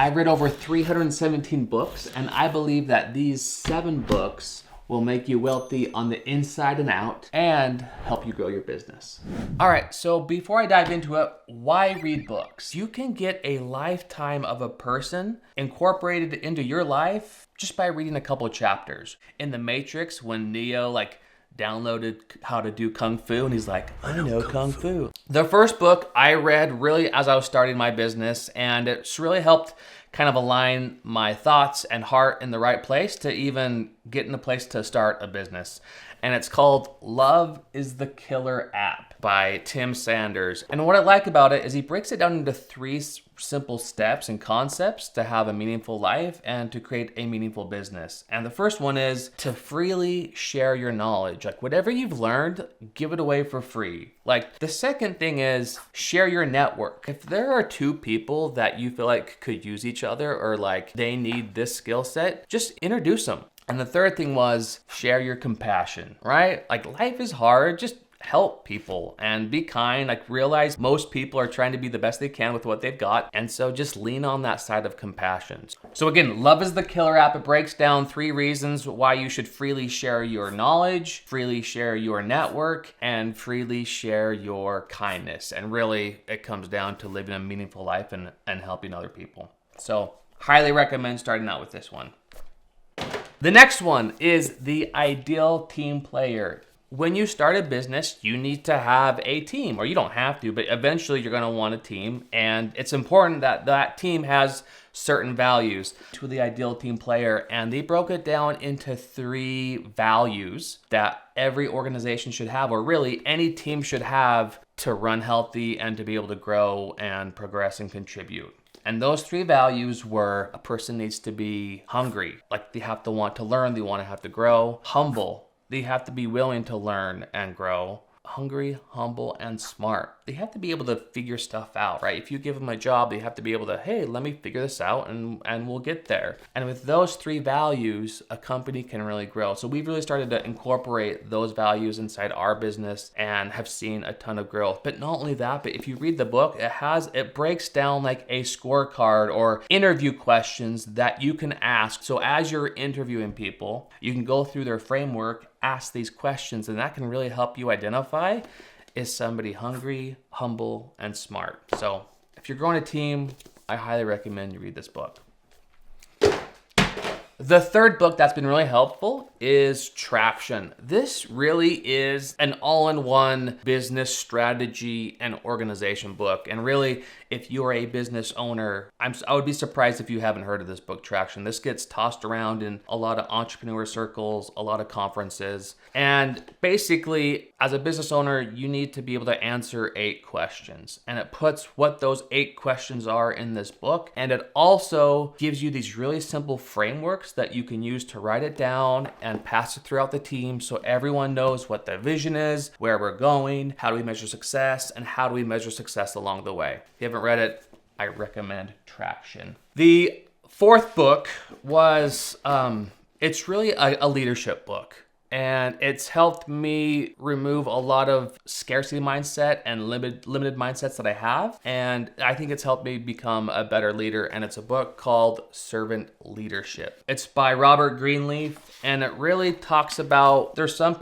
I've read over 317 books, and I believe that these 7 books will make you wealthy on the inside and out and help you grow your business. All right, so before I dive into it, why read books? You can get a lifetime of a person incorporated into your life just by reading a couple chapters. In The Matrix, when Neo downloaded how to do Kung Fu, and he's like, I know Kung Fu. The first book I read really as I was starting my business, and it's really helped kind of align my thoughts and heart in the right place to even get in the place to start a business. And it's called Love is the Killer App by Tim Sanders. And what I like about it is he breaks it down into 3 simple steps and concepts to have a meaningful life and to create a meaningful business. And the first one is to freely share your knowledge. Like whatever you've learned, give it away for free. Like the second thing is share your network. If there are 2 people that you feel like could use each other or like they need this skill set, just introduce them. And the third thing was share your compassion, right? Like life is hard, just help people and be kind. Like realize most people are trying to be the best they can with what they've got. And so just lean on that side of compassion. So again, Love is the Killer App. It breaks down 3 reasons why you should freely share your knowledge, freely share your network, and freely share your kindness. And really it comes down to living a meaningful life and helping other people. So highly recommend starting out with this one. The next one is the ideal team player. When you start a business, you need to have a team, or you don't have to, but eventually you're going to want a team. And it's important that that team has certain values to the ideal team player. And they broke it down into 3 values that every organization should have, or really any team should have to run healthy and to be able to grow and progress and contribute. And those 3 values were a person needs to be hungry, like they have to want to learn, they want to have to grow. Humble, they have to be willing to learn and grow. Hungry, humble, and smart. They have to be able to figure stuff out, right? If you give them a job, they have to be able to, hey, let me figure this out and we'll get there. And with those 3 values, a company can really grow. So we've really started to incorporate those values inside our business and have seen a ton of growth. But not only that, but if you read the book, it breaks down like a scorecard or interview questions that you can ask. So as you're interviewing people, you can go through their framework, ask these questions, and that can really help you identify, is somebody hungry, humble, and smart. So if you're growing a team, I highly recommend you read this book. The third book that's been really helpful is Traction. This really is an all-in-one business strategy and organization book. And really, if you're a business owner, I would be surprised if you haven't heard of this book, Traction. This gets tossed around in a lot of entrepreneur circles, a lot of conferences. And basically, as a business owner, you need to be able to answer 8 questions. And it puts what those 8 questions are in this book. And it also gives you these really simple frameworks that you can use to write it down and pass it throughout the team so everyone knows what the vision is, where we're going, how do we measure success, and how do we measure success along the way. If you haven't read it, I recommend Traction. The 4th book was, it's really a leadership book. And it's helped me remove a lot of scarcity mindset and limited mindsets that I have. And I think it's helped me become a better leader. And it's a book called Servant Leadership. It's by Robert Greenleaf. And it really talks about, there's some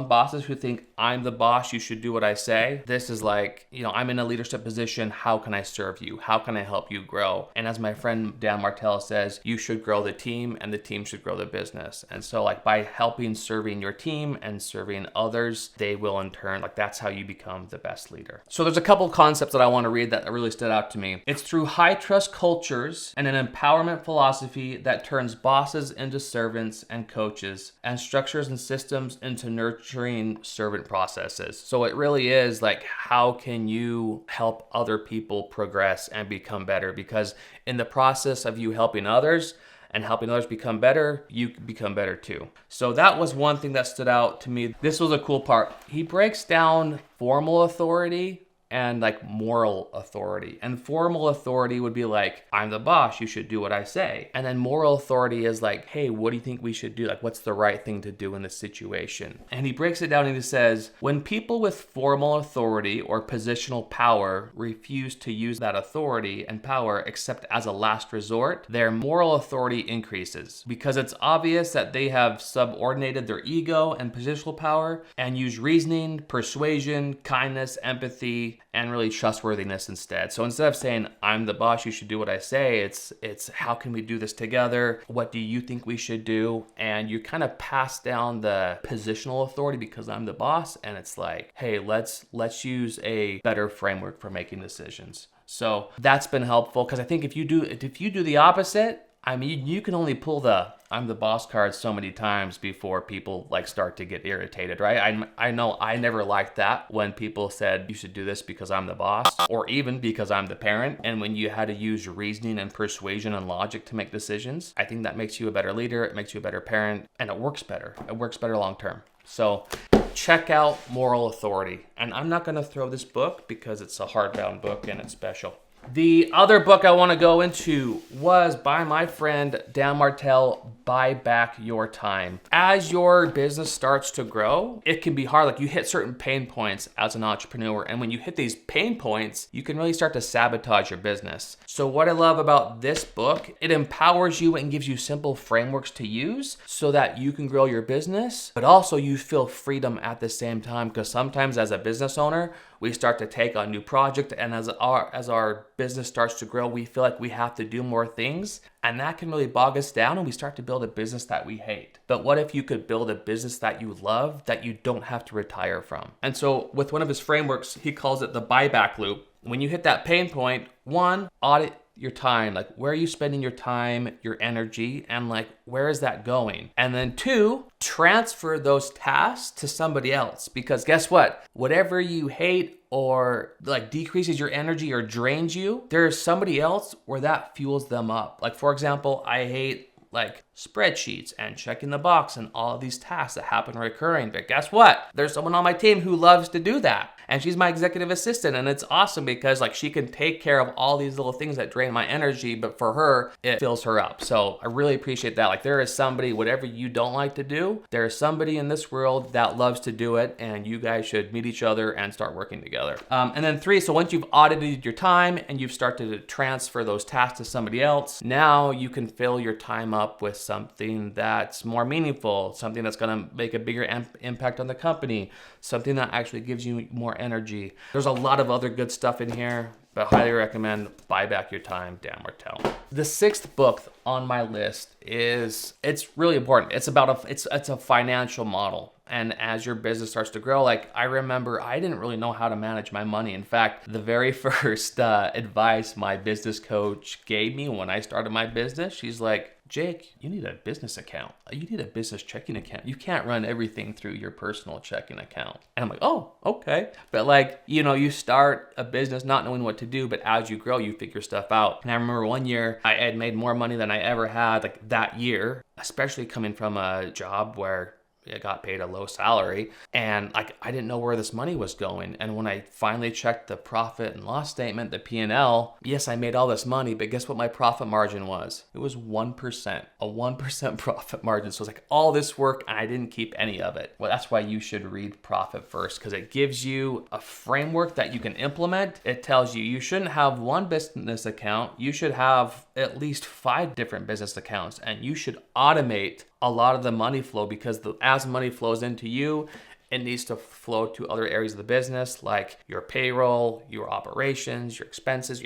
bosses who think, I'm the boss, you should do what I say. This is like, I'm in a leadership position. How can I serve you? How can I help you grow? And as my friend Dan Martell says, you should grow the team and the team should grow the business. And so like by serving your team and serving others, they will in turn, that's how you become the best leader. So there's a couple concepts that I want to read that really stood out to me. It's through high trust cultures and an empowerment philosophy that turns bosses into servants and coaches and structures and systems into nurturing servant processes. So it really is like, how can you help other people progress and become better? Because in the process of you helping others, and helping others become better, you become better too. So that was one thing that stood out to me. This was a cool part. He breaks down formal authority and like moral authority. And formal authority would be like, I'm the boss, you should do what I say. And then moral authority is like, hey, what do you think we should do? Like, what's the right thing to do in this situation? And he breaks it down and he says, when people with formal authority or positional power refuse to use that authority and power except as a last resort, their moral authority increases because it's obvious that they have subordinated their ego and positional power and use reasoning, persuasion, kindness, empathy, and really trustworthiness instead. So instead of saying, I'm the boss, you should do what I say, it's how can we do this together? What do you think we should do? And you kind of pass down the positional authority because I'm the boss, and it's like, hey, let's use a better framework for making decisions. So that's been helpful because I think if you do the opposite, I mean, you can only pull the I'm the boss card so many times before people like start to get irritated, right? I know I never liked that when people said you should do this because I'm the boss or even because I'm the parent. And when you had to use reasoning and persuasion and logic to make decisions, I think that makes you a better leader, it makes you a better parent, and it works better. It works better long term. So check out Moral Authority. And I'm not going to throw this book because it's a hardbound book and it's special. The other book I want to go into was by my friend Dan Martell, Buy Back Your Time. As your business starts to grow, it can be hard. Like you hit certain pain points as an entrepreneur. And when you hit these pain points, you can really start to sabotage your business. So what I love about this book, it empowers you and gives you simple frameworks to use so that you can grow your business, but also you feel freedom at the same time. Because sometimes as a business owner, we start to take on new project, and as our business starts to grow, we feel like we have to do more things, and that can really bog us down, and we start to build a business that we hate. But what if you could build a business that you love, that you don't have to retire from? And so with one of his frameworks, he calls it the buyback loop. When you hit that pain point, one, audit your time. Like, where are you spending your time, your energy, and like, where is that going? And then two, transfer those tasks to somebody else. Because guess what? Whatever you hate or like decreases your energy or drains you, there's somebody else where that fuels them up. Like, for example, I hate like spreadsheets and checking the box and all of these tasks that happen recurring. But guess what? There's someone on my team who loves to do that. And she's my executive assistant, and it's awesome because like she can take care of all these little things that drain my energy, but for her, it fills her up. So I really appreciate that. Like there is somebody, whatever you don't like to do, there is somebody in this world that loves to do it, and you guys should meet each other and start working together. And then three, so once you've audited your time and you've started to transfer those tasks to somebody else, now you can fill your time up with something that's more meaningful, something that's gonna make a bigger impact on the company, something that actually gives you more energy. There's a lot of other good stuff in here, but highly recommend Buy Back Your Time, Dan Martell. The sixth book on my list it's really important. It's about it's a financial model. And as your business starts to grow, like I remember I didn't really know how to manage my money. In fact, the very first advice my business coach gave me when I started my business, she's like, Jake, you need a business account. You need a business checking account. You can't run everything through your personal checking account. And I'm like, oh, okay. But like, you start a business not knowing what to do, but as you grow, you figure stuff out. And I remember one year I had made more money than I ever had like that year, especially coming from a job where I got paid a low salary, and like I didn't know where this money was going. And when I finally checked the profit and loss statement, the P&L, yes, I made all this money, but guess what my profit margin was? It was 1%, a 1% profit margin. So it's like all this work and I didn't keep any of it. Well, that's why you should read Profit First, because it gives you a framework that you can implement. It tells you shouldn't have one business account. You should have at least 5 different business accounts, and you should automate a lot of the money flow, because as money flows into you, it needs to flow to other areas of the business, like your payroll, your operations, your expenses,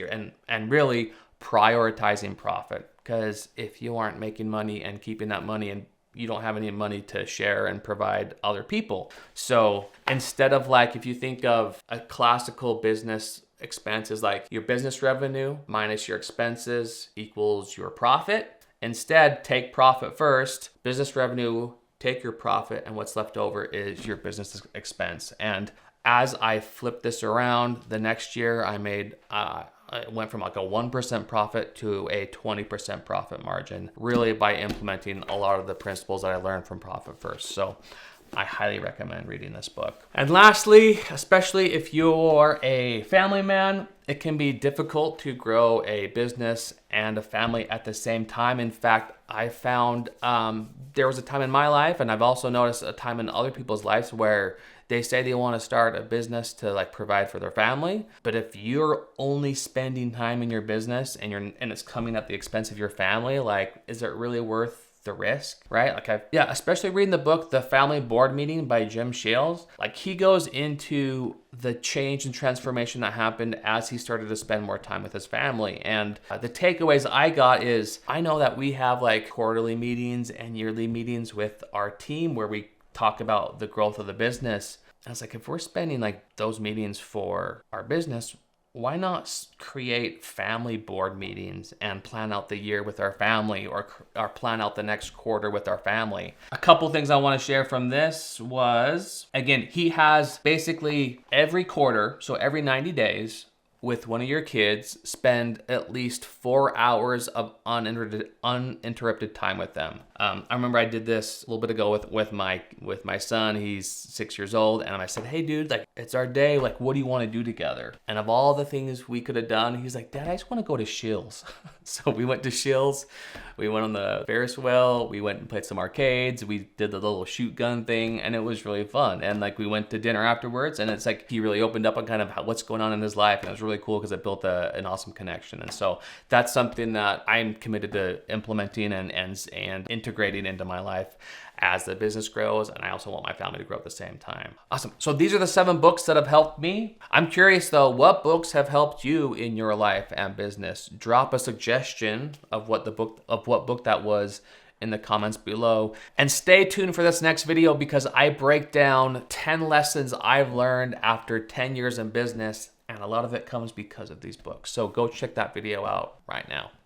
and really prioritizing profit. Because if you aren't making money and keeping that money, and you don't have any money to share and provide other people. So instead of like, if you think of a classical business expense is like your business revenue minus your expenses equals your profit. Instead, take profit first, business revenue, take your profit, and what's left over is your business expense. And as I flipped this around, the next year I went from like a 1% profit to a 20% profit margin, really by implementing a lot of the principles that I learned from Profit First. So I highly recommend reading this book. And lastly, especially if you're a family man, it can be difficult to grow a business and a family at the same time. In fact, I found there was a time in my life, and I've also noticed a time in other people's lives, where they say they want to start a business to like provide for their family. But if you're only spending time in your business and it's coming at the expense of your family, like, is it really worth the risk, right? Like especially reading the book, The Family Board Meeting by Jim Shales. Like, he goes into the change and transformation that happened as he started to spend more time with his family. And the takeaways I got is, I know that we have like quarterly meetings and yearly meetings with our team where we talk about the growth of the business. I was like, if we're spending like those meetings for our business, why not create family board meetings and plan out the year with our family, or plan out the next quarter with our family? A couple things I want to share from this was, again, he has basically every quarter, so every 90 days, with one of your kids, spend at least 4 hours of uninterrupted time with them. I remember I did this a little bit ago with my son. He's 6 years old, and I said, "Hey, dude, like, it's our day. Like, what do you want to do together?" And of all the things we could have done, he's like, "Dad, I just want to go to Shills." So we went to Shills. We went on the Ferris wheel. We went and played some arcades. We did the little shoot gun thing, and it was really fun. And like, we went to dinner afterwards, and it's like he really opened up on kind of what's going on in his life, and it was really cool because it built an awesome connection. And so that's something that I'm committed to implementing and integrating into my life as the business grows, and I also want my family to grow at the same time. Awesome. So these are the 7 books that have helped me. I'm curious though, what books have helped you in your life and business? Drop a suggestion of what book that was in the comments below. And stay tuned for this next video, because I break down 10 lessons I've learned after 10 years in business, and a lot of it comes because of these books. So go check that video out right now.